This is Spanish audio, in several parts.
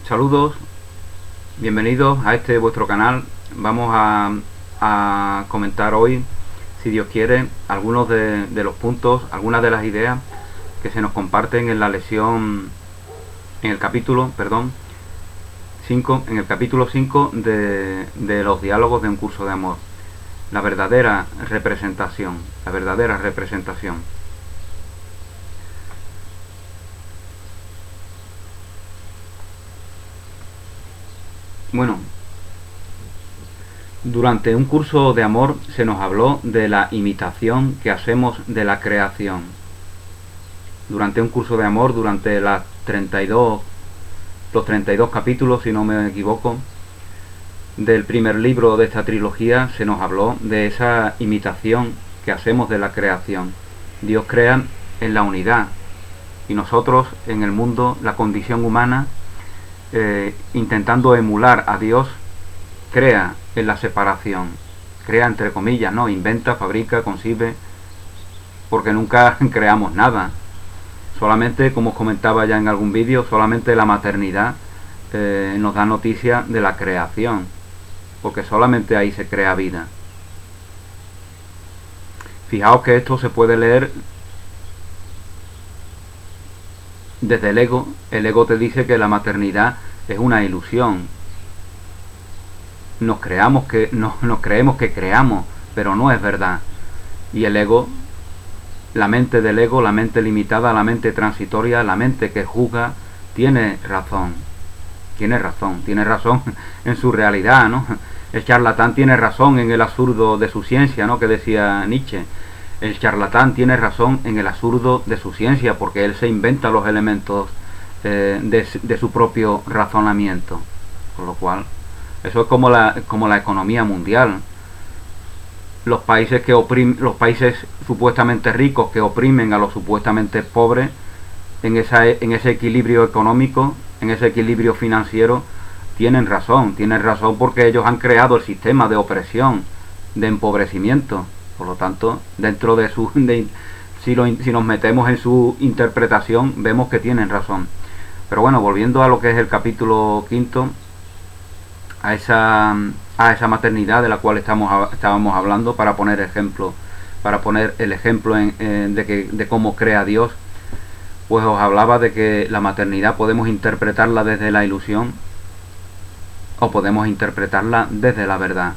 Saludos, bienvenidos a este vuestro canal. Vamos a comentar hoy, si Dios quiere, algunos de los puntos, algunas de las ideas que se nos comparten en la lección, en el capítulo, 5, en el capítulo 5 de los diálogos de un curso de amor. La verdadera representación, la verdadera representación. Bueno, durante un curso de amor se nos habló de la imitación que hacemos de la creación. Durante un curso de amor, durante los 32 capítulos, si no me equivoco, del primer libro de esta trilogía, se nos habló de esa imitación que hacemos de la creación. Dios crea en la unidad y nosotros en el mundo, la condición humana, intentando emular a Dios, crea en la separación, crea entre comillas, ¿no? Inventa, fabrica, concibe, porque nunca creamos nada. Solamente, como os comentaba ya en algún vídeo, solamente la maternidad nos da noticia de la creación, porque solamente ahí se crea vida. Fijaos que esto se puede leer desde el ego. El ego te dice que la maternidad es una ilusión. Nos creemos que creamos, pero no es verdad. Y el ego, la mente del ego, la mente limitada, la mente transitoria, la mente que juzga, tiene razón en su realidad, ¿no? El charlatán tiene razón en el absurdo de su ciencia, ¿no? Que decía Nietzsche. El charlatán tiene razón en el absurdo de su ciencia, porque él se inventa los elementos de su propio razonamiento. Con lo cual, eso es como la economía mundial. Los países supuestamente ricos que oprimen a los supuestamente pobres, en ese equilibrio económico, en ese equilibrio financiero, tienen razón porque ellos han creado el sistema de opresión, de empobrecimiento. Por lo tanto, dentro de si nos metemos en su interpretación, vemos que tienen razón. Pero bueno, volviendo a lo que es el capítulo 5, a esa maternidad de la cual estábamos hablando, para poner el ejemplo de cómo crea Dios, pues os hablaba de que la maternidad podemos interpretarla desde la ilusión o podemos interpretarla desde la verdad.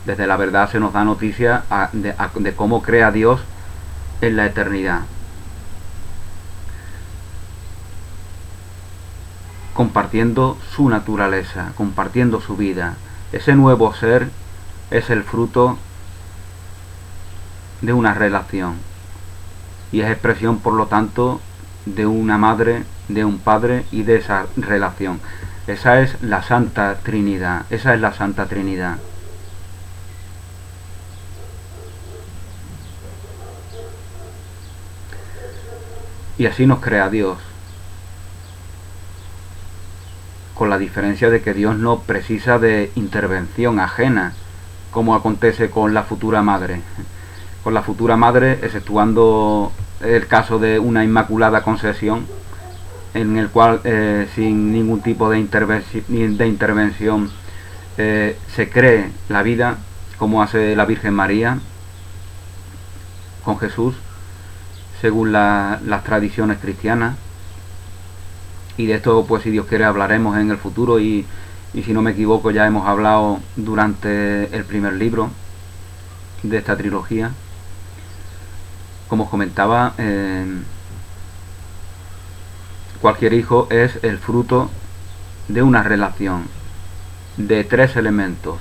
Desde la verdad se nos da noticia de cómo crea Dios en la eternidad, compartiendo su naturaleza, compartiendo su vida. Ese nuevo ser es el fruto de una relación y es expresión, por lo tanto, de una madre, de un padre y de esa relación. Esa es la Santa Trinidad, esa es la Santa Trinidad. Y así nos crea Dios, con la diferencia de que Dios no precisa de intervención ajena, como acontece con la futura madre. Con la futura madre, exceptuando el caso de una Inmaculada Concepción, en el cual sin ningún tipo de intervención se cree la vida, como hace la Virgen María con Jesús, según las tradiciones cristianas. Y de esto, pues, si Dios quiere, hablaremos en el futuro, y si no me equivoco ya hemos hablado durante el primer libro de esta trilogía. Como os comentaba, cualquier hijo es el fruto de una relación de 3 elementos: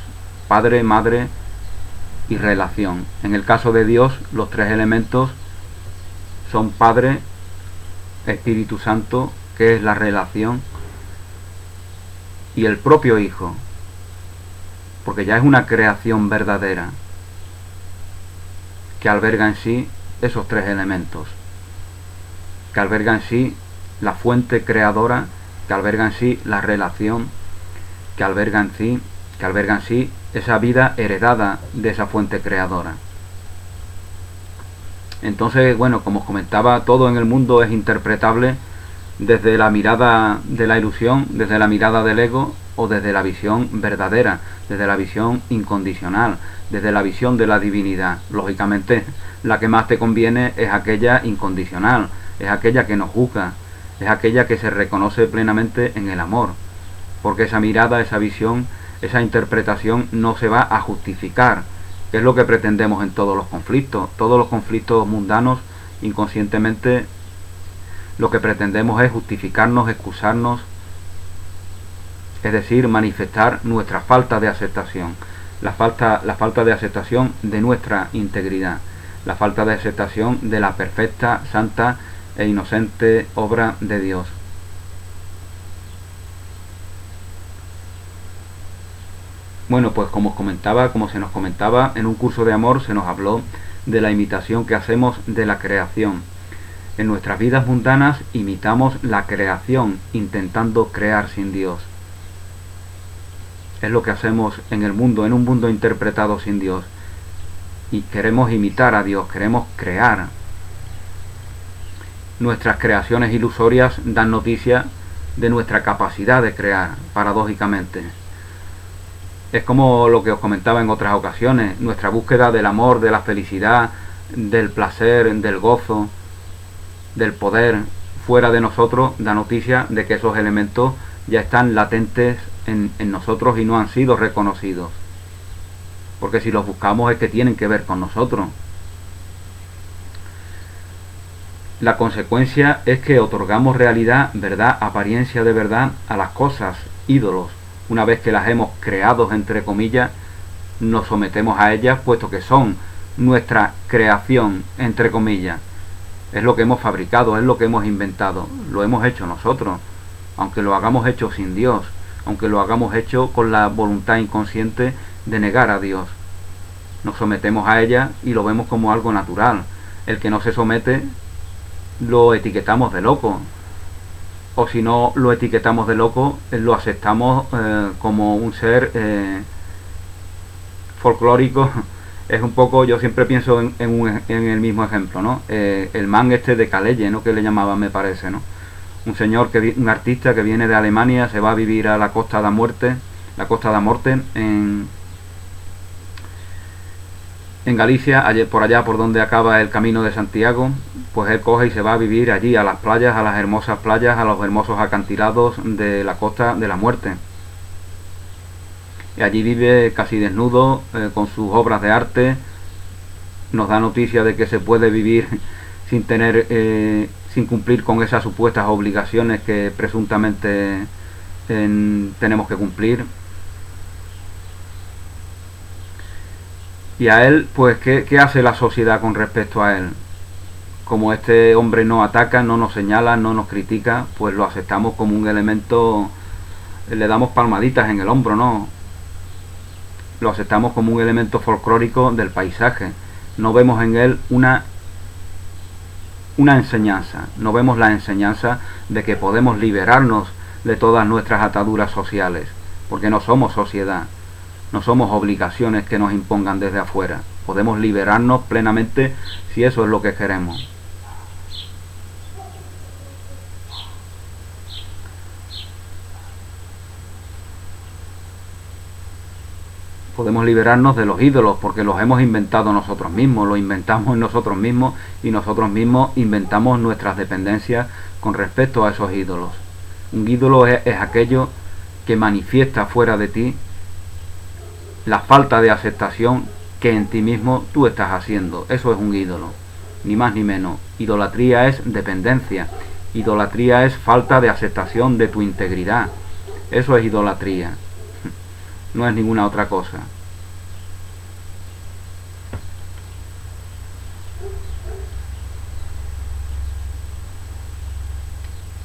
padre, madre y relación. En el caso de Dios, los 3 elementos son Padre, Espíritu Santo, que es la relación, y el propio Hijo, porque ya es una creación verdadera que alberga en sí esos 3 elementos, que alberga en sí la fuente creadora, que alberga en sí la relación, que alberga en sí esa vida heredada de esa fuente creadora. Entonces, bueno, como os comentaba, todo en el mundo es interpretable desde la mirada de la ilusión, desde la mirada del ego, o desde la visión verdadera, desde la visión incondicional, desde la visión de la divinidad. Lógicamente, la que más te conviene es aquella incondicional, es aquella que no juzga, es aquella que se reconoce plenamente en el amor, porque esa mirada, esa visión, esa interpretación no se va a justificar, que es lo que pretendemos en todos los conflictos. Todos los conflictos mundanos, inconscientemente, lo que pretendemos es justificarnos, excusarnos, es decir, manifestar nuestra falta de aceptación, la falta de aceptación de nuestra integridad, la falta de aceptación de la perfecta, santa e inocente obra de Dios. Bueno, pues como se nos comentaba, en un curso de amor se nos habló de la imitación que hacemos de la creación. En nuestras vidas mundanas imitamos la creación, intentando crear sin Dios. Es lo que hacemos en el mundo, en un mundo interpretado sin Dios. Y queremos imitar a Dios, queremos crear. Nuestras creaciones ilusorias dan noticia de nuestra capacidad de crear, paradójicamente. Es como lo que os comentaba en otras ocasiones, nuestra búsqueda del amor, de la felicidad, del placer, del gozo, del poder fuera de nosotros, da noticia de que esos elementos ya están latentes en nosotros y no han sido reconocidos. Porque si los buscamos es que tienen que ver con nosotros. La consecuencia es que otorgamos realidad, verdad, apariencia de verdad a las cosas, ídolos. Una vez que las hemos creado, entre comillas, nos sometemos a ellas, puesto que son nuestra creación, entre comillas. Es lo que hemos fabricado, es lo que hemos inventado, lo hemos hecho nosotros, aunque lo hagamos hecho sin Dios, aunque lo hagamos hecho con la voluntad inconsciente de negar a Dios. Nos sometemos a ella y lo vemos como algo natural. El que no se somete lo etiquetamos de loco, o si no lo etiquetamos de loco, lo aceptamos como un ser folclórico. Es un poco, yo siempre pienso en el mismo ejemplo, ¿no? El man este de Calelle, ¿no? Que le llamaban, me parece, ¿no? Un artista que viene de Alemania, se va a vivir a la Costa da Morte en Galicia, por allá por donde acaba el Camino de Santiago. Pues él coge y se va a vivir allí, a las playas, a las hermosas playas, a los hermosos acantilados de la Costa de la Muerte. Y allí vive casi desnudo, con sus obras de arte. Nos da noticia de que se puede vivir sin tener, sin cumplir con esas supuestas obligaciones que presuntamente tenemos que cumplir. Y a él, pues, ¿qué hace la sociedad con respecto a él? Como este hombre no ataca, no nos señala, no nos critica, pues lo aceptamos como un elemento, le damos palmaditas en el hombro, ¿no? Lo aceptamos como un elemento folclórico del paisaje. No vemos en él una enseñanza, no vemos la enseñanza de que podemos liberarnos de todas nuestras ataduras sociales, porque no somos sociedad, no somos obligaciones que nos impongan desde afuera. Podemos liberarnos plenamente si eso es lo que queremos. Podemos liberarnos de los ídolos porque los hemos inventado nosotros mismos, los inventamos nosotros mismos y nosotros mismos inventamos nuestras dependencias con respecto a esos ídolos. Un ídolo es aquello que manifiesta fuera de ti la falta de aceptación que en ti mismo tú estás haciendo. Eso es un ídolo, ni más ni menos. Idolatría es dependencia, idolatría es falta de aceptación de tu integridad. Eso es idolatría, no es ninguna otra cosa.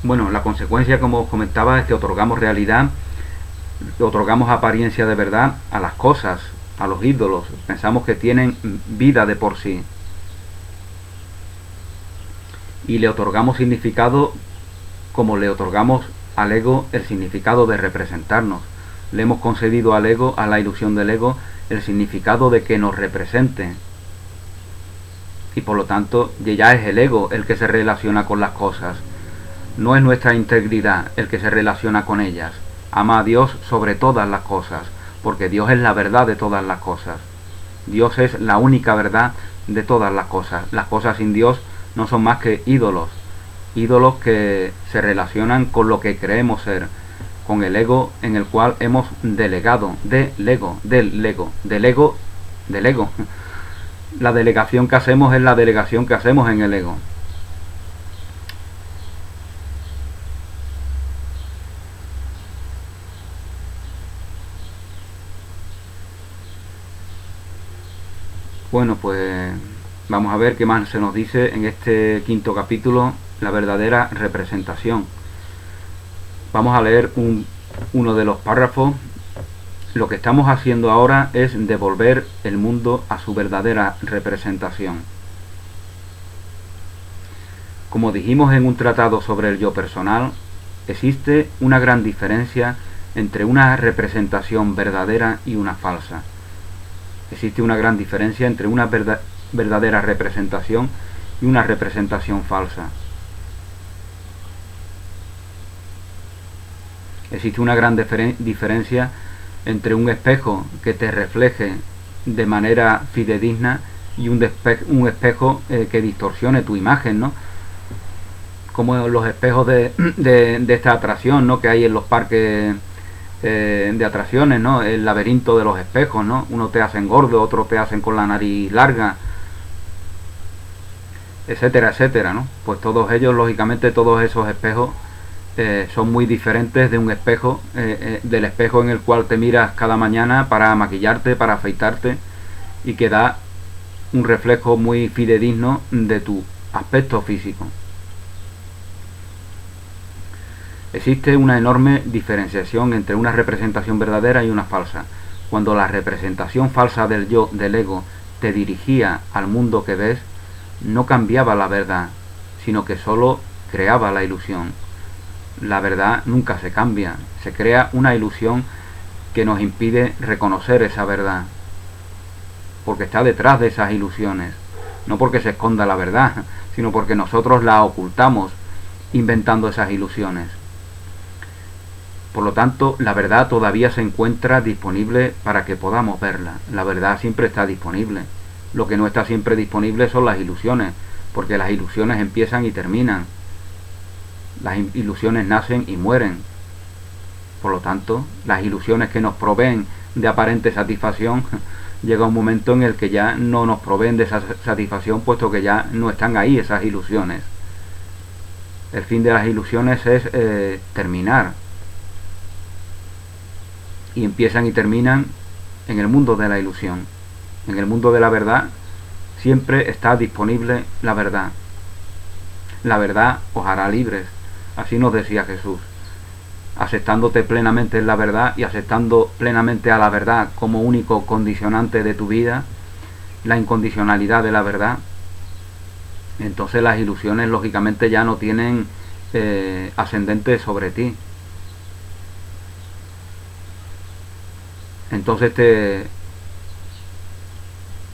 Bueno, la consecuencia, como os comentaba, es que otorgamos realidad, otorgamos apariencia de verdad a las cosas, a los ídolos. Pensamos que tienen vida de por sí. Y le otorgamos significado como le otorgamos al ego el significado de representarnos. Le hemos concedido al ego, a la ilusión del ego, el significado de que nos represente. Y por lo tanto, ya es el ego el que se relaciona con las cosas. No es nuestra integridad el que se relaciona con ellas. Ama a Dios sobre todas las cosas, porque Dios es la verdad de todas las cosas. Dios es la única verdad de todas las cosas. Las cosas sin Dios no son más que ídolos. Ídolos que se relacionan con lo que creemos ser, con el ego en el cual hemos delegado, del ego. La delegación que hacemos es la delegación que hacemos en el ego. Bueno, pues vamos a ver qué más se nos dice en este quinto capítulo, la verdadera representación. Vamos a leer uno de los párrafos. Lo que estamos haciendo ahora es devolver el mundo a su verdadera representación. Como dijimos en un tratado sobre el yo personal, existe una gran diferencia entre una representación verdadera y una falsa. Existe una gran diferencia entre una verdadera representación y una representación falsa. Existe una gran diferencia entre un espejo que te refleje de manera fidedigna y un espejo que distorsione tu imagen, ¿no? Como los espejos de esta atracción, ¿no?, que hay en los parques de atracciones, ¿no? El laberinto de los espejos, ¿no? Uno te hacen gordo, otro te hacen con la nariz larga, etcétera, etcétera, ¿no? Pues todos ellos, lógicamente, todos esos espejos son muy diferentes de un espejo, del espejo en el cual te miras cada mañana para maquillarte, para afeitarte, y que da un reflejo muy fidedigno de tu aspecto físico. Existe una enorme diferenciación entre una representación verdadera y una falsa. Cuando la representación falsa del yo, del ego, te dirigía al mundo que ves, no cambiaba la verdad, sino que solo creaba la ilusión. La verdad nunca se cambia, se crea una ilusión que nos impide reconocer esa verdad, porque está detrás de esas ilusiones, no porque se esconda la verdad, sino porque nosotros la ocultamos inventando esas ilusiones. Por lo tanto, la verdad todavía se encuentra disponible para que podamos verla. La verdad siempre está disponible. Lo que no está siempre disponible son las ilusiones, porque las ilusiones empiezan y terminan. Las ilusiones nacen y mueren. Por lo tanto, las ilusiones que nos proveen de aparente satisfacción, llega un momento en el que ya no nos proveen de esa satisfacción, puesto que ya no están ahí esas ilusiones. El fin de las ilusiones es terminar. Y empiezan y terminan en el mundo de la ilusión. En el mundo de la verdad siempre está disponible la verdad. La verdad os hará libres, así nos decía Jesús. Aceptándote plenamente en la verdad y aceptando plenamente a la verdad como único condicionante de tu vida, la incondicionalidad de la verdad, entonces las ilusiones lógicamente ya no tienen ascendente sobre ti.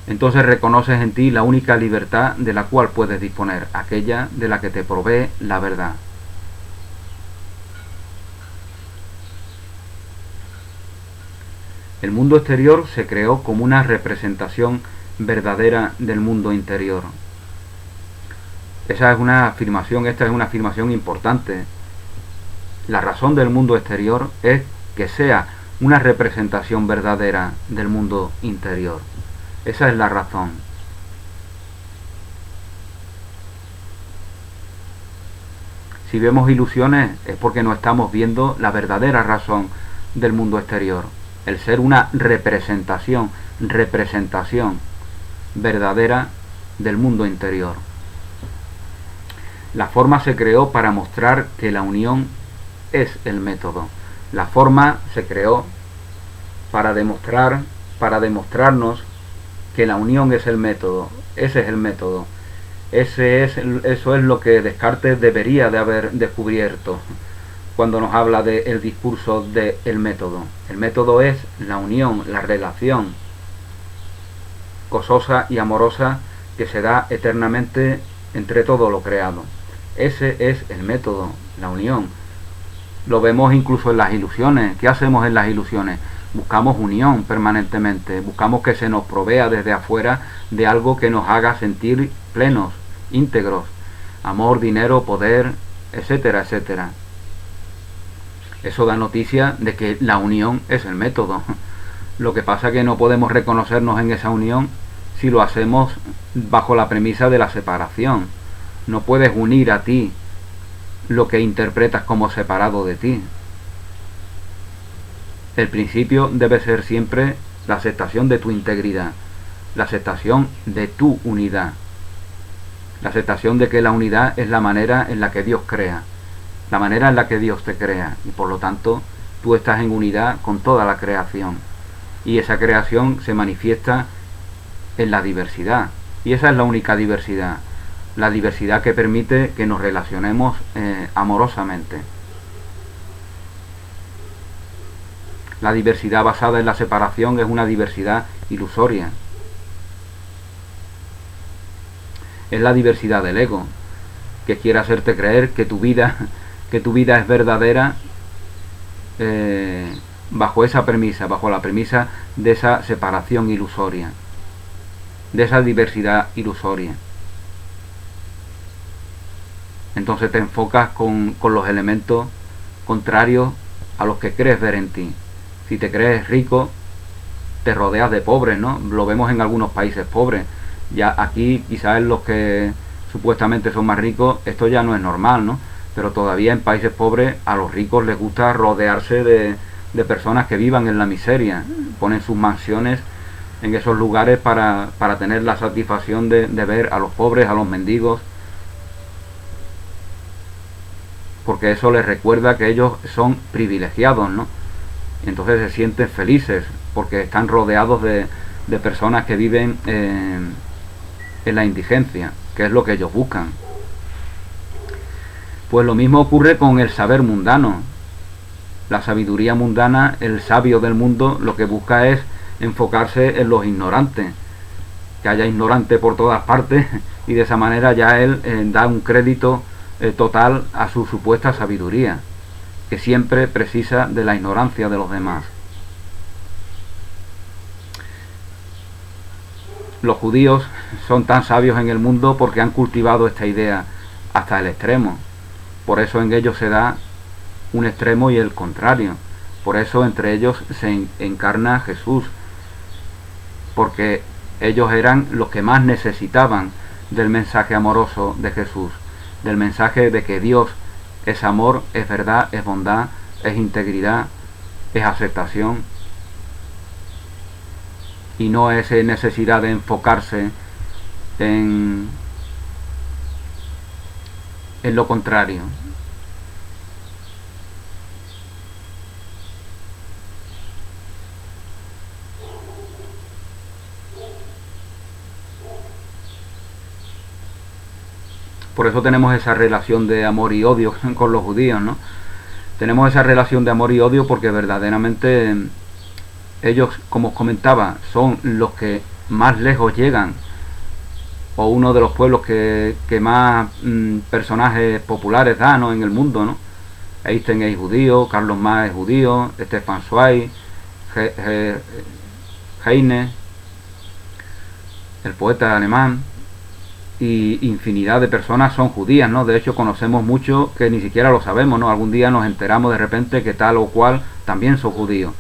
Entonces reconoces en ti la única libertad de la cual puedes disponer, aquella de la que te provee la verdad. El mundo exterior se creó como una representación verdadera del mundo interior. Esta es una afirmación importante. La razón del mundo exterior es que sea una representación verdadera del mundo interior. Esa es la razón. Si vemos ilusiones es porque no estamos viendo la verdadera razón del mundo exterior, el ser una representación verdadera del mundo interior. La forma se creó para mostrar que la unión es el método. La forma se creó para demostrarnos que la unión es el método. Ese es el método. Eso es lo que Descartes debería de haber descubierto cuando nos habla del discurso del método. El método es la unión, la relación gozosa y amorosa que se da eternamente entre todo lo creado. Ese es el método, la unión. Lo vemos incluso en las ilusiones. ¿Qué hacemos en las ilusiones? Buscamos unión permanentemente, buscamos que se nos provea desde afuera de algo que nos haga sentir plenos, íntegros, amor, dinero, poder, etcétera, etcétera. Eso da noticia de que la unión es el método. Lo que pasa es que no podemos reconocernos en esa unión si lo hacemos bajo la premisa de la separación. No puedes unir a ti lo que interpretas como separado de ti. El principio debe ser siempre la aceptación de tu integridad, la aceptación de tu unidad, la aceptación de que la unidad es la manera en la que Dios crea, la manera en la que Dios te crea, y por lo tanto tú estás en unidad con toda la creación, y esa creación se manifiesta en la diversidad, y esa es la única diversidad, la diversidad que permite que nos relacionemos amorosamente. La diversidad basada en la separación es una diversidad ilusoria. Es la diversidad del ego, que quiere hacerte creer que tu vida es verdadera bajo esa premisa, bajo la premisa de esa separación ilusoria, de esa diversidad ilusoria. Entonces te enfocas con los elementos contrarios a los que crees ver en ti. Si te crees rico, te rodeas de pobres, ¿no? Lo vemos en algunos países pobres. Ya aquí, quizás en los que supuestamente son más ricos, esto ya no es normal, ¿no? Pero todavía en países pobres a los ricos les gusta rodearse de personas que vivan en la miseria. Ponen sus mansiones en esos lugares para tener la satisfacción de ver a los pobres, a los mendigos, porque eso les recuerda que ellos son privilegiados, ¿no? Entonces se sienten felices porque están rodeados de personas que viven en la indigencia, que es lo que ellos buscan. Pues lo mismo ocurre con el saber mundano. La sabiduría mundana, el sabio del mundo, lo que busca es enfocarse en los ignorantes, que haya ignorantes por todas partes, y de esa manera ya él da un crédito total a su supuesta sabiduría, que siempre precisa de la ignorancia de los demás. Los judíos son tan sabios en el mundo porque han cultivado esta idea hasta el extremo. Por eso en ellos se da un extremo y el contrario. Por eso entre ellos se encarna Jesús, porque ellos eran los que más necesitaban del mensaje amoroso de Jesús, del mensaje de que Dios es amor, es verdad, es bondad, es integridad, es aceptación, y no es necesidad de enfocarse en lo contrario. Por eso tenemos esa relación de amor y odio con los judíos, ¿no? Tenemos esa relación de amor y odio porque verdaderamente ellos, como os comentaba, son los que más lejos llegan, o uno de los pueblos que más personajes populares da, ¿no?, en el mundo, ¿no? Einstein es judío, Carlos Marx es judío, Stefan Zweig, Heine, el poeta alemán, y infinidad de personas son judías, ¿no? De hecho conocemos mucho que ni siquiera lo sabemos, ¿no? Algún día nos enteramos de repente que tal o cual también son judíos.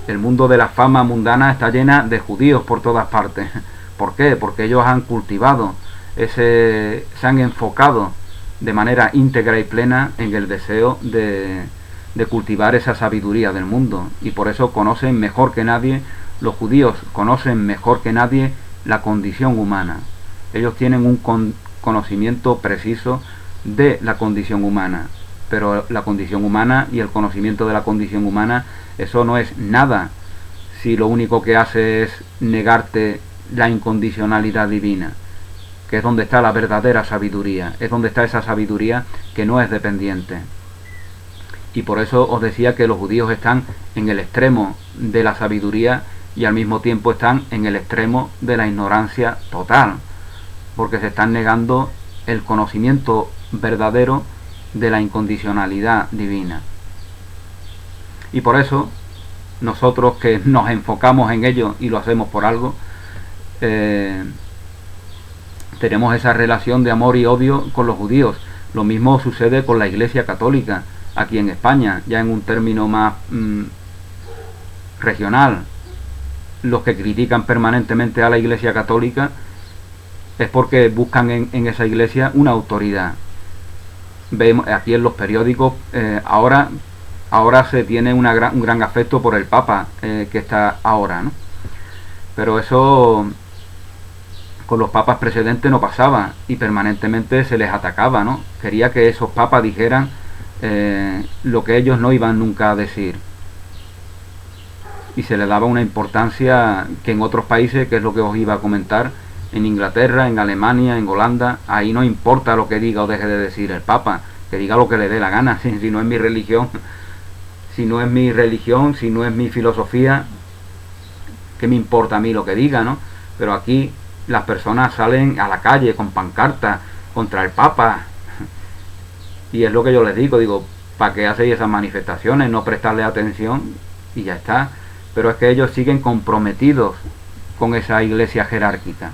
El mundo de la fama mundana está llena de judíos por todas partes. ¿Por qué? Porque ellos han cultivado se han enfocado de manera íntegra y plena en el deseo de cultivar esa sabiduría del mundo, y por eso conocen mejor que nadie, los judíos conocen mejor que nadie la condición humana. Ellos tienen un conocimiento preciso de la condición humana, pero la condición humana y el conocimiento de la condición humana, eso no es nada si lo único que hace es negarte la incondicionalidad divina, que es donde está la verdadera sabiduría, es donde está esa sabiduría que no es dependiente. Y por eso os decía que los judíos están en el extremo de la sabiduría y al mismo tiempo están en el extremo de la ignorancia total, porque se están negando el conocimiento verdadero de la incondicionalidad divina. Y por eso nosotros, que nos enfocamos en ello y lo hacemos por algo, tenemos esa relación de amor y odio con los judíos. Lo mismo sucede con la Iglesia Católica aquí en España, ya en un término más regional. Los que critican permanentemente a la Iglesia Católica es porque buscan en esa iglesia una autoridad. Vemos aquí en los periódicos, ahora se tiene un gran afecto por el Papa que está ahora, ¿no? Pero eso con los papas precedentes no pasaba, y permanentemente se les atacaba, ¿no? Quería que esos papas dijeran lo que ellos no iban nunca a decir, y se le daba una importancia que en otros países, que es lo que os iba a comentar, en Inglaterra, en Alemania, en Holanda, ahí no importa lo que diga o deje de decir el Papa, que diga lo que le dé la gana. Si no es mi religión, si no es mi filosofía, ¿qué me importa a mí lo que diga, no? Pero aquí las personas salen a la calle con pancartas contra el Papa, y es lo que yo les digo, ¿para qué hacéis esas manifestaciones? No prestarle atención y ya está. Pero es que ellos siguen comprometidos con esa iglesia jerárquica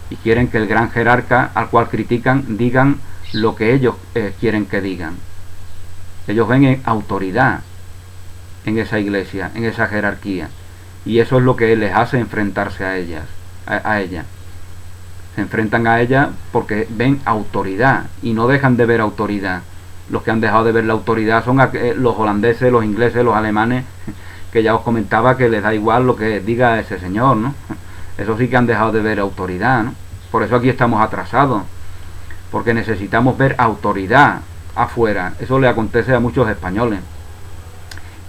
y quieren que el gran jerarca al cual critican digan lo que ellos quieren que digan. Ellos ven en autoridad en esa iglesia, en esa jerarquía, y eso es lo que les hace enfrentarse a ella. Se enfrentan a ella porque ven autoridad y no dejan de ver autoridad. Los que han dejado de ver la autoridad son los holandeses, los ingleses, los alemanes, que ya os comentaba que les da igual lo que diga ese señor, ¿no? Eso sí que han dejado de ver autoridad, ¿no? Por eso aquí estamos atrasados, porque necesitamos ver autoridad afuera. Eso le acontece a muchos españoles,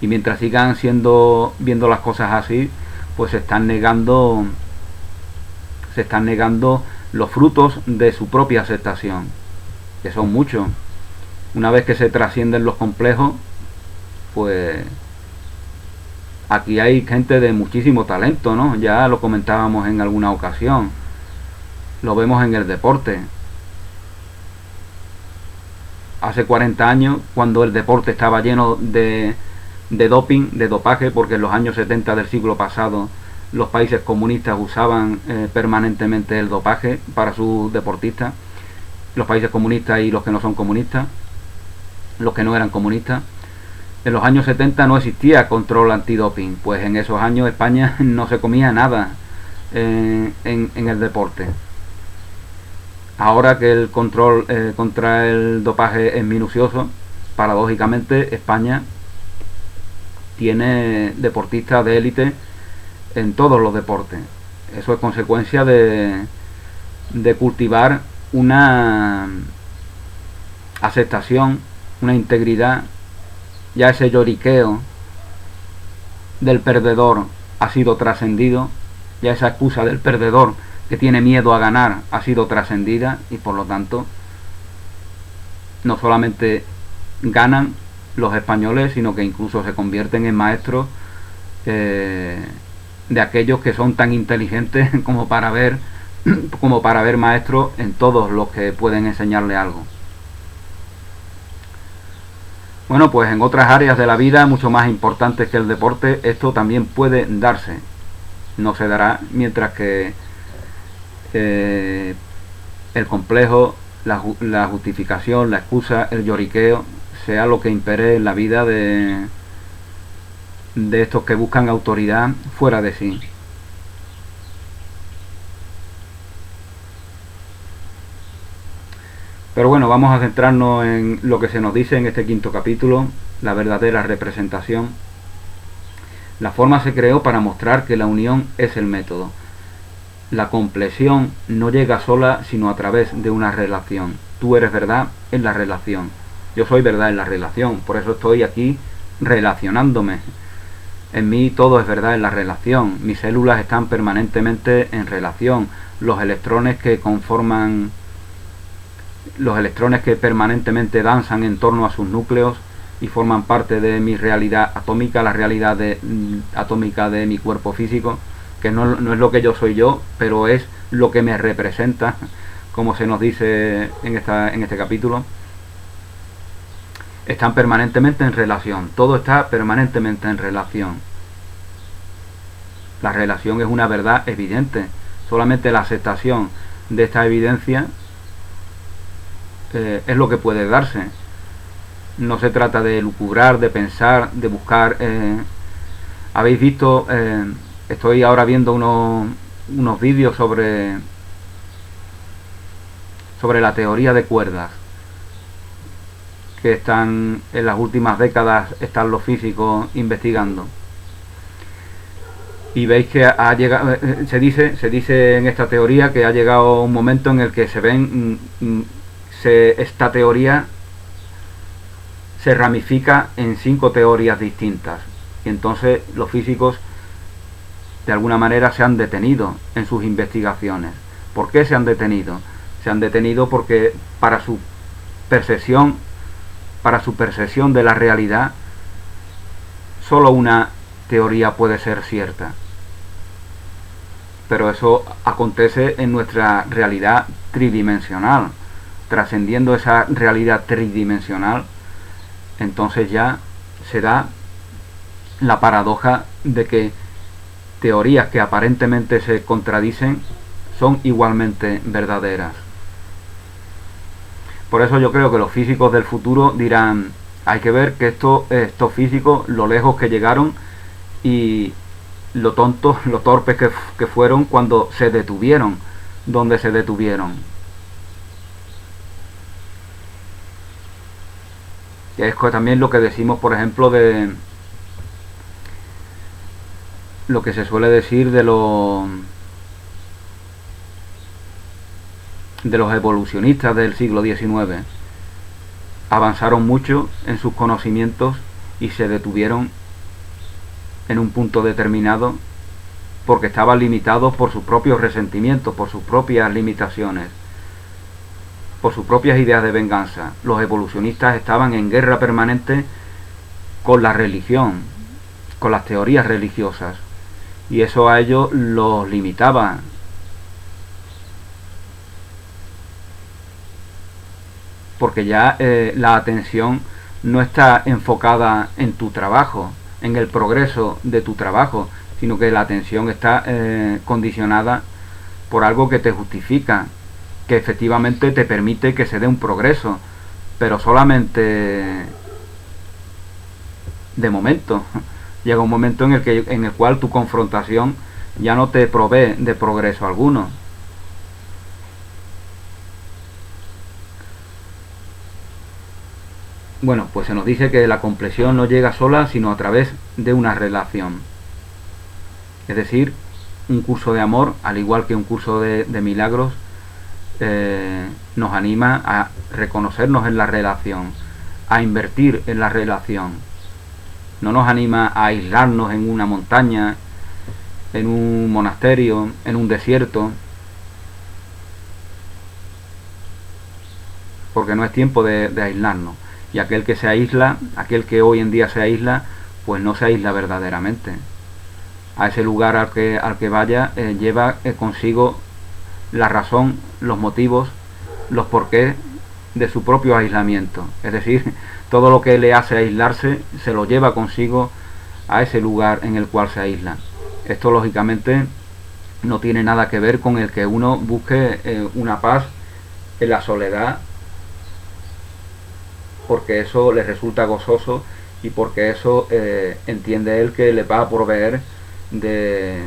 y mientras sigan viendo las cosas así, pues se están negando los frutos de su propia aceptación, que son muchos. Una vez que se trascienden los complejos, pues aquí hay gente de muchísimo talento, ¿no? Ya lo comentábamos en alguna ocasión. Lo vemos en el deporte. Hace 40 años, cuando el deporte estaba lleno de doping, de dopaje, porque en los años 70 del siglo pasado los países comunistas usaban permanentemente el dopaje para sus deportistas, los países comunistas y los que no son comunistas, los que no eran comunistas. En los años 70 no existía control antidoping, pues en esos años España no se comía nada en el deporte. Ahora que el control contra el dopaje es minucioso, paradójicamente España tiene deportistas de élite en todos los deportes. Eso es consecuencia de cultivar una aceptación, una integridad. Ya ese lloriqueo del perdedor ha sido trascendido, ya esa excusa del perdedor que tiene miedo a ganar ha sido trascendida, y por lo tanto no solamente ganan los españoles, sino que incluso se convierten en maestros de aquellos que son tan inteligentes como para ver maestros en todos los que pueden enseñarle algo. Bueno, pues en otras áreas de la vida mucho más importantes que el deporte, esto también puede darse. No se dará mientras que el complejo, la justificación, la excusa, el lloriqueo sea lo que impere en la vida de estos que buscan autoridad fuera de sí. Pero bueno, vamos a centrarnos en lo que se nos dice en este quinto capítulo, la verdadera representación. La forma se creó para mostrar que la unión es el método. La compleción no llega sola, sino a través de una relación. Tú eres verdad en la relación. Yo soy verdad en la relación, por eso estoy aquí relacionándome. En mí todo es verdad en la relación. Mis células están permanentemente en relación. Los electrones que permanentemente danzan en torno a sus núcleos y forman parte de mi realidad atómica, la realidad atómica de mi cuerpo físico, que no es lo que yo soy yo, pero es lo que me representa, como se nos dice en este capítulo. están permanentemente en relación, todo está permanentemente en relación. La relación es una verdad evidente, solamente la aceptación de esta evidencia es lo que puede darse. No se trata de lucubrar, de pensar, de buscar. Habéis visto, estoy ahora viendo unos vídeos sobre la teoría de cuerdas, que están en las últimas décadas, están los físicos investigando. Y veis que ha llegado, se dice en esta teoría que ha llegado un momento en el que se ven, esta teoría se ramifica en 5 teorías distintas. Y entonces los físicos de alguna manera se han detenido en sus investigaciones. ¿Por qué se han detenido? Se han detenido porque para su percepción de la realidad, solo una teoría puede ser cierta. Pero eso acontece en nuestra realidad tridimensional. Trascendiendo esa realidad tridimensional, entonces ya se da la paradoja de que teorías que aparentemente se contradicen son igualmente verdaderas. Por eso yo creo que los físicos del futuro dirán, hay que ver que estos físicos, lo lejos que llegaron y lo tontos, lo torpes que fueron cuando se detuvieron donde se detuvieron. Y es también lo que decimos, por ejemplo, de lo que se suele decir de los evolucionistas del siglo XIX. Avanzaron mucho en sus conocimientos y se detuvieron en un punto determinado porque estaban limitados por sus propios resentimientos, por sus propias limitaciones, por sus propias ideas de venganza. Los evolucionistas estaban en guerra permanente con la religión, con las teorías religiosas, y eso a ellos los limitaba. Porque ya la atención no está enfocada en tu trabajo, en el progreso de tu trabajo, sino que la atención está condicionada por algo que te justifica, que efectivamente te permite que se dé un progreso, pero solamente de momento. Llega un momento en el cual tu confrontación ya no te provee de progreso alguno. Bueno, pues se nos dice que la comprensión no llega sola, sino a través de una relación. Es decir, un curso de amor, al igual que un curso de milagros, nos anima a reconocernos en la relación, a invertir en la relación. No nos anima a aislarnos en una montaña, en un monasterio, en un desierto, porque no es tiempo de aislarnos. Y aquel que se aísla, aquel que hoy en día se aísla, pues no se aísla verdaderamente. A ese lugar al que vaya lleva consigo la razón, los motivos, los porqués de su propio aislamiento. Es decir, todo lo que le hace aislarse se lo lleva consigo a ese lugar en el cual se aísla. Esto lógicamente no tiene nada que ver con el que uno busque una paz en la soledad, porque eso le resulta gozoso y porque eso entiende él que le va a proveer de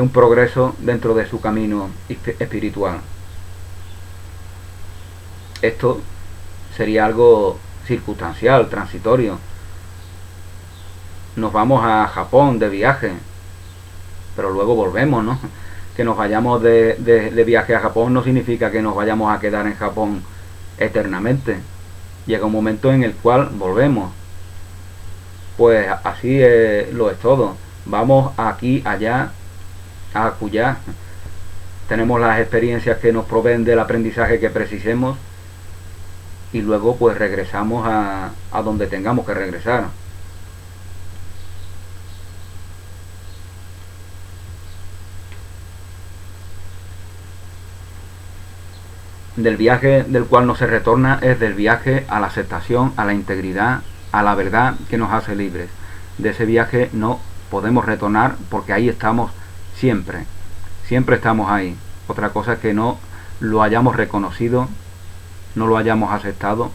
un progreso dentro de su camino espiritual. Esto sería algo circunstancial, transitorio. Nos vamos a Japón de viaje, pero luego volvemos, ¿no? Que nos vayamos de viaje a Japón no significa que nos vayamos a quedar en Japón eternamente. Llega un momento en el cual volvemos. Pues así lo es todo. Vamos aquí, allá, acullá. Tenemos las experiencias que nos proveen del aprendizaje que precisemos y luego pues regresamos a donde tengamos que regresar. del viaje del cual no se retorna es del viaje a la aceptación, a la integridad, a la verdad que nos hace libres. De ese viaje no podemos retornar porque ahí estamos siempre, siempre estamos ahí. Otra cosa es que no lo hayamos reconocido, no lo hayamos aceptado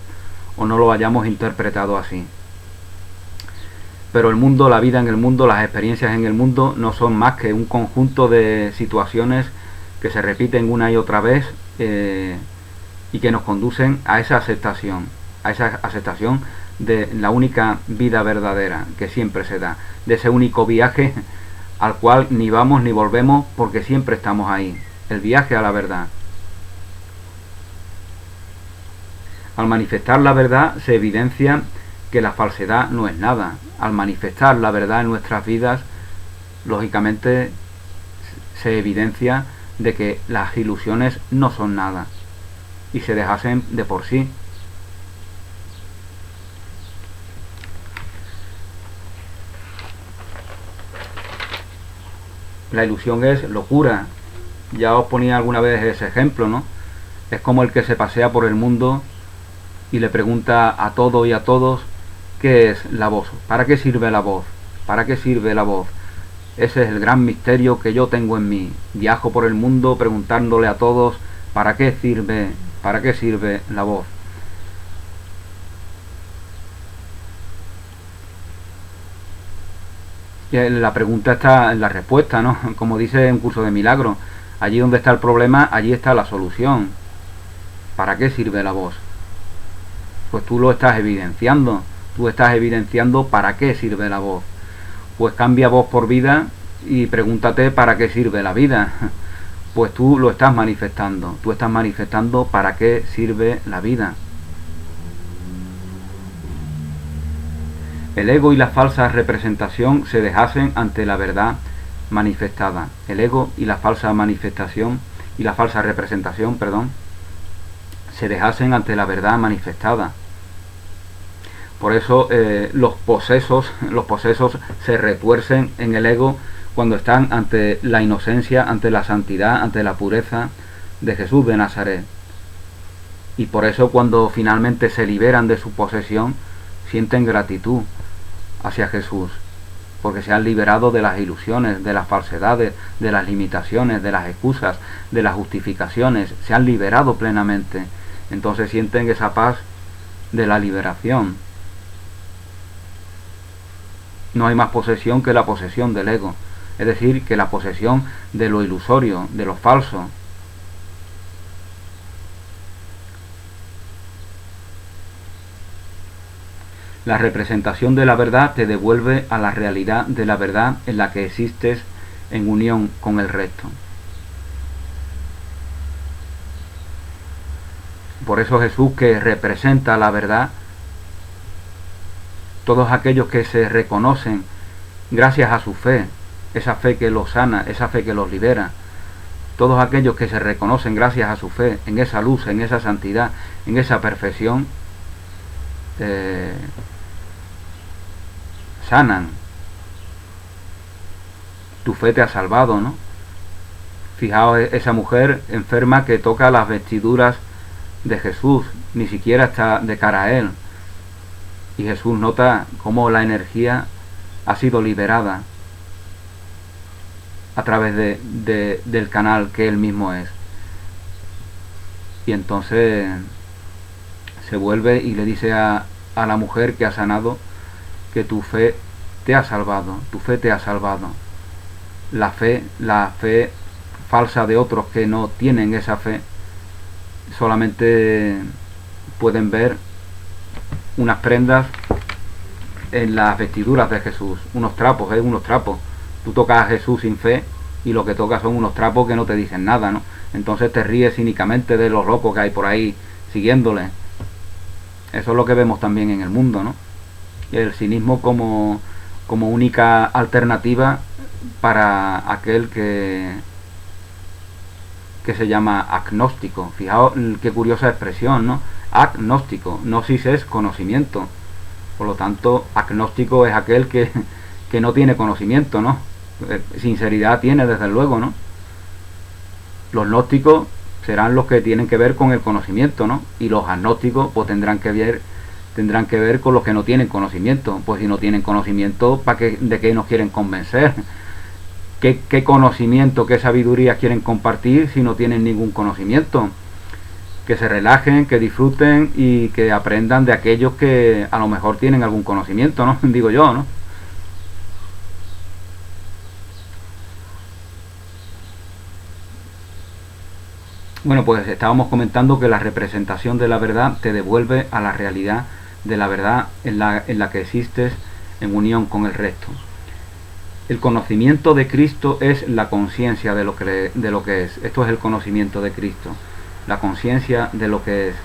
o no lo hayamos interpretado así. Pero el mundo, la vida en el mundo, las experiencias en el mundo no son más que un conjunto de situaciones que se repiten una y otra vez y que nos conducen a esa aceptación de la única vida verdadera que siempre se da, de ese único viaje al cual ni vamos ni volvemos porque siempre estamos ahí, el viaje a la verdad. Al manifestar la verdad se evidencia que la falsedad no es nada. Al manifestar la verdad en nuestras vidas, lógicamente se evidencia de que las ilusiones no son nada y se deshacen de por sí. La ilusión es locura. Ya os ponía alguna vez ese ejemplo, ¿no? Es como el que se pasea por el mundo y le pregunta a todo y a todos ¿qué es la voz? ¿Para qué sirve la voz? ¿Para qué sirve la voz? Ese es el gran misterio que yo tengo en mí. Viajo por el mundo preguntándole a todos ¿para qué sirve la voz? Y la pregunta está en la respuesta, ¿no? Como dice un curso de milagros, allí donde está el problema, allí está la solución. ¿Para qué sirve la voz? Pues tú lo estás evidenciando. Tú estás evidenciando para qué sirve la voz. Pues cambia voz por vida y pregúntate para qué sirve la vida. Pues tú lo estás manifestando. Tú estás manifestando para qué sirve la vida. El ego y la falsa representación se deshacen ante la verdad manifestada. El ego y la falsa manifestación y la falsa representación, se deshacen ante la verdad manifestada. Por eso los posesos se retuercen en el ego cuando están ante la inocencia, ante la santidad, ante la pureza de Jesús de Nazaret. Y por eso cuando finalmente se liberan de su posesión, sienten gratitud hacia Jesús, porque se han liberado de las ilusiones, de las falsedades, de las limitaciones, de las excusas, de las justificaciones, se han liberado plenamente. Entonces sienten esa paz de la liberación. No hay más posesión que la posesión del ego, es decir, que la posesión de lo ilusorio, de lo falso. La representación de la verdad te devuelve a la realidad de la verdad en la que existes en unión con el resto. Por eso Jesús, que representa la verdad, todos aquellos que se reconocen gracias a su fe, esa fe que los sana, esa fe que los libera, todos aquellos que se reconocen gracias a su fe, en esa luz, en esa santidad, en esa perfección, sanan. Tu fe te ha salvado, ¿no? Fijaos esa mujer enferma que toca las vestiduras de Jesús, ni siquiera está de cara a él. Y Jesús nota cómo la energía ha sido liberada a través del canal que él mismo es. Y entonces se vuelve y le dice a la mujer que ha sanado que tu fe te ha salvado, tu fe te ha salvado. La fe falsa de otros que no tienen esa fe, solamente pueden ver unas prendas en las vestiduras de Jesús, unos trapos, unos trapos. Tú tocas a Jesús sin fe y lo que tocas son unos trapos que no te dicen nada, ¿no? Entonces te ríes cínicamente de los locos que hay por ahí siguiéndole. Eso es lo que vemos también en el mundo, ¿no? El cinismo como única alternativa para aquel que se llama agnóstico. Fijaos qué curiosa expresión, ¿no? Agnóstico, gnosis es conocimiento, por lo tanto agnóstico es aquel que no tiene conocimiento, ¿no? Sinceridad tiene, desde luego, ¿no? Los gnósticos serán los que tienen que ver con el conocimiento, ¿no? Y los agnósticos pues tendrán que ver con los que no tienen conocimiento. Pues si no tienen conocimiento, ¿de qué nos quieren convencer? ¿Qué conocimiento, qué sabiduría quieren compartir si no tienen ningún conocimiento? Que se relajen, que disfruten y que aprendan de aquellos que a lo mejor tienen algún conocimiento, ¿no? Digo yo, ¿no? Bueno, pues estábamos comentando que la representación de la verdad te devuelve a la realidad de la verdad en la que existes en unión con el resto. El conocimiento de Cristo es la conciencia de lo que es. Esto es el conocimiento de Cristo, la conciencia de lo que es.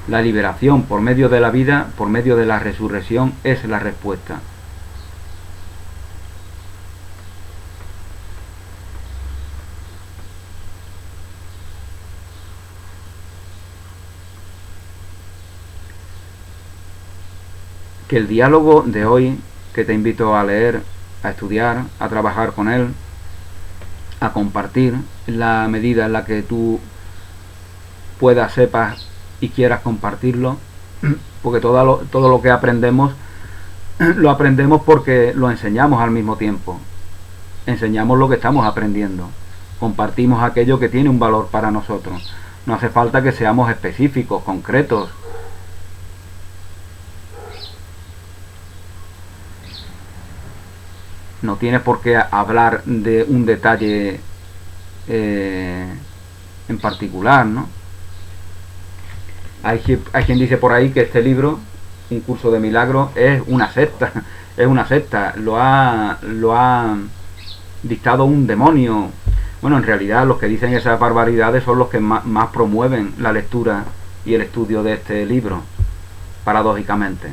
La liberación por medio de la vida, por medio de la resurrección, es la respuesta. Que el diálogo de hoy, que te invito a leer, a estudiar, a trabajar con él, a compartir en la medida en la que tú puedas, sepas y quieras compartirlo, porque todo lo que aprendemos lo aprendemos porque lo enseñamos al mismo tiempo. Enseñamos lo que estamos aprendiendo, compartimos aquello que tiene un valor para nosotros. No hace falta que seamos específicos, concretos. No tienes por qué hablar de un detalle en particular, ¿no? Hay quien dice por ahí que este libro, Un curso de milagros, es una secta. Es una secta. Lo ha dictado un demonio. Bueno, en realidad los que dicen esas barbaridades son los que más promueven la lectura y el estudio de este libro, paradójicamente.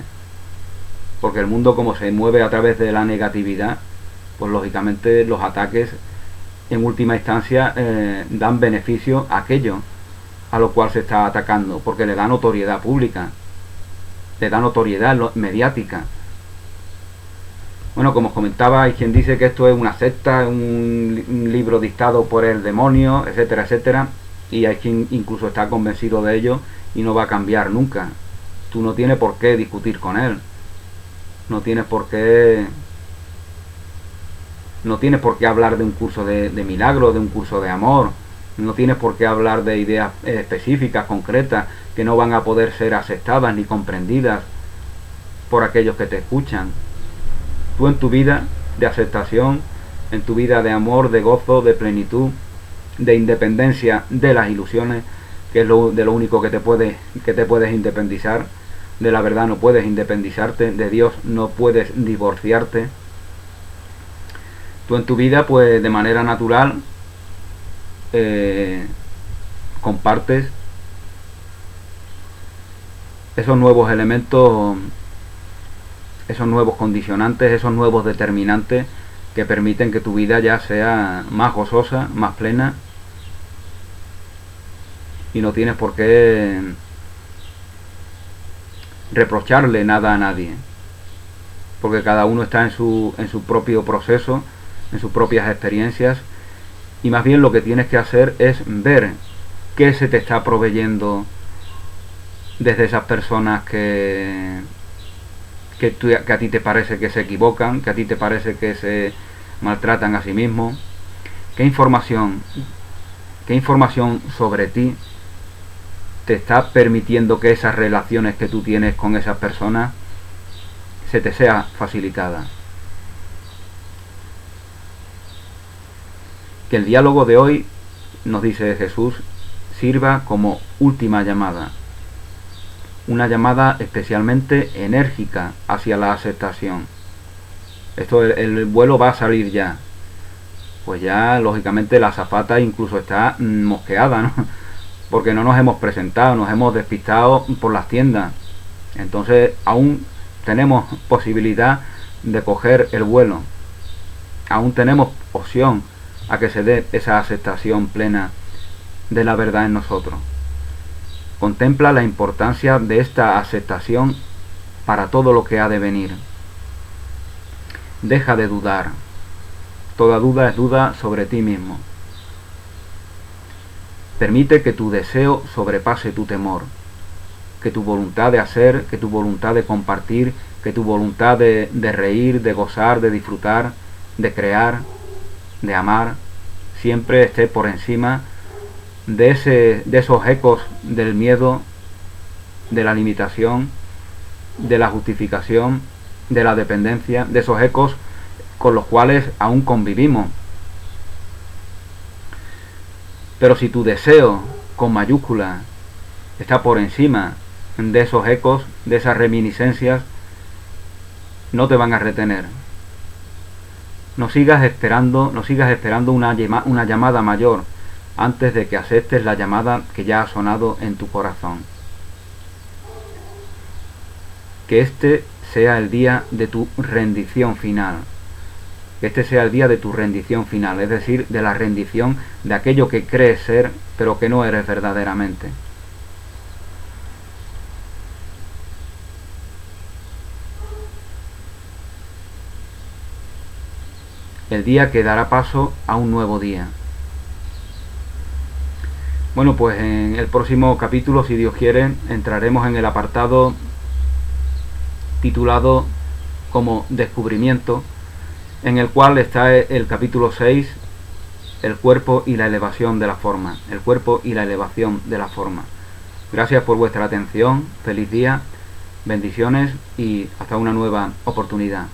Porque el mundo, como se mueve a través de la negatividad, pues lógicamente los ataques en última instancia dan beneficio a aquello a lo cual se está atacando, porque le da notoriedad pública, le da notoriedad mediática. Bueno, como os comentaba, hay quien dice que esto es una secta, un libro dictado por el demonio, etcétera, etcétera, y hay quien incluso está convencido de ello y no va a cambiar nunca. Tú no tienes por qué discutir con él, no tienes por qué hablar de un curso de milagro, de un curso de amor. No tienes por qué hablar de ideas específicas, concretas, que no van a poder ser aceptadas ni comprendidas por aquellos que te escuchan. Tú en tu vida de aceptación, en tu vida de amor, de gozo, de plenitud, de independencia de las ilusiones, que es de lo único que te puedes independizar. De la verdad no puedes independizarte, de Dios no puedes divorciarte. Tú en tu vida, pues de manera natural, compartes esos nuevos elementos, esos nuevos condicionantes, esos nuevos determinantes que permiten que tu vida ya sea más gozosa, más plena, y no tienes por qué reprocharle nada a nadie, porque cada uno está en su propio proceso, en sus propias experiencias, y más bien lo que tienes que hacer es ver qué se te está proveyendo desde esas personas que a ti te parece que se equivocan, que a ti te parece que se maltratan a sí mismos. ¿Qué información sobre ti te está permitiendo que esas relaciones que tú tienes con esas personas se te sea facilitada? Que el diálogo de hoy, nos dice Jesús, sirva como última llamada. Una llamada especialmente enérgica hacia la aceptación. El vuelo va a salir ya. Pues ya, lógicamente, la azafata incluso está mosqueada, ¿no? Porque no nos hemos presentado, nos hemos despistado por las tiendas. Entonces, aún tenemos posibilidad de coger el vuelo. Aún tenemos opción a que se dé esa aceptación plena de la verdad en nosotros. Contempla la importancia de esta aceptación para todo lo que ha de venir. Deja de dudar. Toda duda es duda sobre ti mismo. Permite que tu deseo sobrepase tu temor, que tu voluntad de hacer, que tu voluntad de compartir, que tu voluntad de reír, de gozar, de disfrutar, de crear, de amar, siempre esté por encima de esos ecos del miedo, de la limitación, de la justificación, de la dependencia, de esos ecos con los cuales aún convivimos. Pero si tu deseo, con mayúsculas, está por encima de esos ecos, de esas reminiscencias, no te van a retener. No sigas esperando una llamada mayor antes de que aceptes la llamada que ya ha sonado en tu corazón. Que este sea el día de tu rendición final. Que este sea el día de tu rendición final, es decir, de la rendición de aquello que crees ser, pero que no eres verdaderamente. El día que dará paso a un nuevo día. Bueno, pues en el próximo capítulo, si Dios quiere, entraremos en el apartado titulado como Descubrimiento, en el cual está el capítulo 6, el cuerpo y la elevación de la forma. El cuerpo y la elevación de la forma. Gracias por vuestra atención, feliz día, bendiciones y hasta una nueva oportunidad.